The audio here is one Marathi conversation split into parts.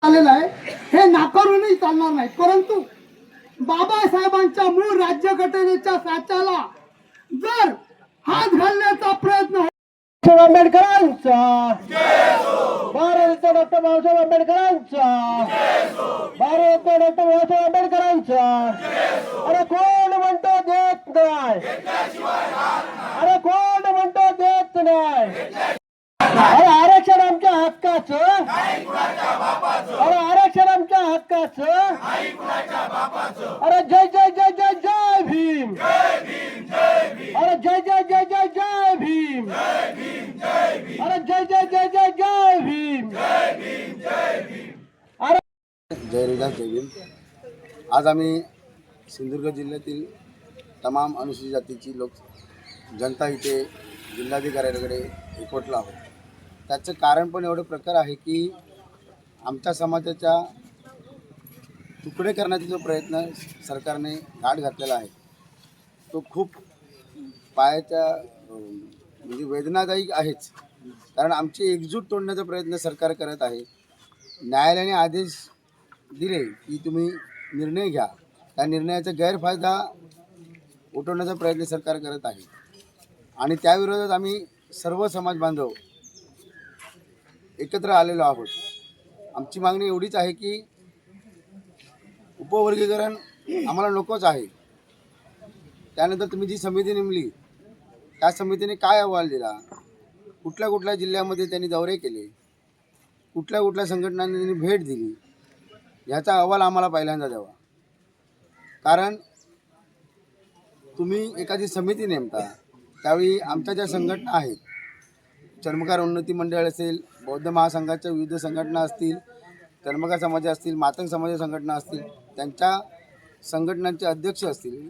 आलेलं आहे हे नाकारूनही चालणार नाही। परंतु बाबासाहेबांच्या मूळ राज्यघटनेच्या साच्याला जर हात घालण्याचा प्रयत्न आंबेडकरांचा भारत डॉक्टर बाबासाहेब आंबेडकरांचा भारत डॉक्टर बाबासाहेब आंबेडकरांचा अरे कोण म्हणतो देत नाही अरे कोण म्हणतो देत नाही अरे आरक्षण आमच्या हक्काचं अरे आरक्षण आमच्या हक्काचं अरे जय जय जय जय जय भीम अरे जय जय जय जय जय भीम अरे जय जय जय जय जय भीम अरे जय विलास जय भीम। आज आम्ही सिंधुदुर्ग जिल्ह्यातील तमाम अनुसूचित जातीची जनता इथे जिल्हाधिकाऱ्यांकडे एकवटला आहोत। त्याचं कारण पण एवढं प्रकार आहे की आमच्या समाजाच्या तुकडे करण्याचा जो प्रयत्न सरकारने घाट घातलेला आहे तो खूप पायाच्या म्हणजे वेदनादायी आहेच। कारण आमची एकजूट तोडण्याचा प्रयत्न सरकार करत आहे। न्यायालयाने आदेश दिले की तुम्ही निर्णय घ्या, त्या निर्णयाचा गैरफायदा उठवण्याचा प्रयत्न सरकार करत आहे आणि त्याविरोधात आम्ही सर्व समाज बांधव एकत्र आलेलो आहोत। आमची मागणी एवढीच आहे की उपवर्गीकरण आम्हाला नकोच आहे। त्यानंतर तुम्ही जी समिती नेमली त्या समितीने काय अहवाल दिला, कुठल्या कुठल्या जिल्ह्यामध्ये त्यांनी दौरे केले, कुठल्या कुठल्या संघटनांनी त्यांनी भेट दिली, ह्याचा अहवाल आम्हाला पहिल्यांदा द्यावा। कारण तुम्ही एखादी समिती नेमता त्यावेळी आमच्या ज्या संघटना आहेत, चर्मकार उन्नती मंडळ असेल, बौद्ध महासंघाच्या विविध संघटना असतील, चर्मकार समाज असतील, मातंग समाज संघटना असतील, त्यांच्या संघटनांचे अध्यक्ष असतील,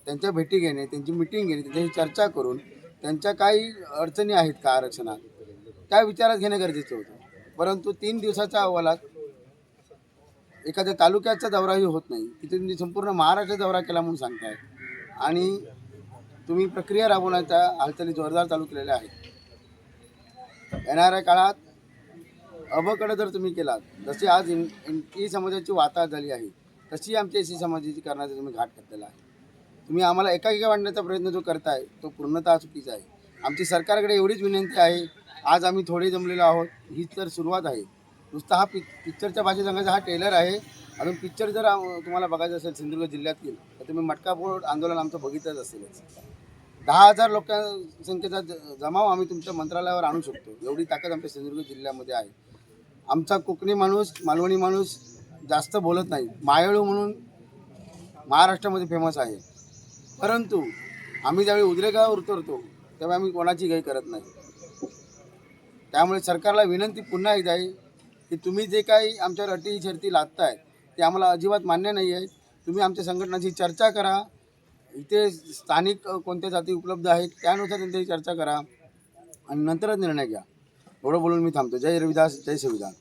त्यांच्या भेटी घेणे, त्यांची मिटिंग घेणे, त्यांच्याशी चर्चा करून त्यांच्या काही अडचणी आहेत का आरक्षणात त्या विचारात घेणं गरजेचं होतं। परंतु 3 दिवसाच्या अहवालात एखाद्या तालुक्याचा दौराही होत नाही, तिथे तुम्ही संपूर्ण महाराष्ट्र दौरा केला म्हणून सांगताय आणि तुम्ही प्रक्रिया राबवण्याच्या हालचाली जोरदार चालू केलेल्या आहेत। येणाऱ्या काळात अबकडे जर तुम्ही केलात, जशी आज ई समाजाची वाताहत झाली आहे तशी आमच्या एसी समाजाची करण्याचा तुम्ही घाट घातलेला आहे। तुम्ही आम्हाला एकाकी वाढण्याचा प्रयत्न जो करताय तो पूर्णतः चुकीचा आहे। आमची सरकारकडे एवढीच विनंती आहे, आज आम्ही थोडे जमलेलो आहोत, ही तर सुरुवात आहे। नुसता हा पिक्चरच्या भाषेत सांगायचा हा ट्रेलर आहे। अजून पिक्चर जर तुम्हाला बघायचं असेल सिंधुदुर्ग जिल्ह्यातील तर तुम्ही मटका बोर्ड आंदोलन आमचं बघितलंच असेलच। 10,000 लोकसंख्येचा जमाव आम्ही तुमच्या मंत्रालयावर आणू शकतो, एवढी ताकद आमच्या सिंधुदुर्ग जिल्ह्यामध्ये आहे। आमचा कोकणी माणूस, मालवणी माणूस जास्त बोलत नाही, मायाळू म्हणून महाराष्ट्रामध्ये फेमस आहे। परंतु आम्ही ज्यावेळी उद्रेकावर उतरतो तेव्हा आम्ही कोणाची गाई करत नाही। त्यामुळे सरकारला विनंती पुन्हा एकदा आहे की तुम्ही जे काही आमच्यावर अटी शर्ती लादताय ते आम्हाला अजिबात मान्य नाही आहे। तुम्ही आमच्या संघटनाची चर्चा करा, इथे स्थानिक कोणत्या जाती उपलब्ध आहेत त्यानुसार त्यांच्याशी चर्चा करा आणि नंतरच निर्णय घ्या। एवढं बोलून मी थांबतो। जय रविदास, जय संविधान।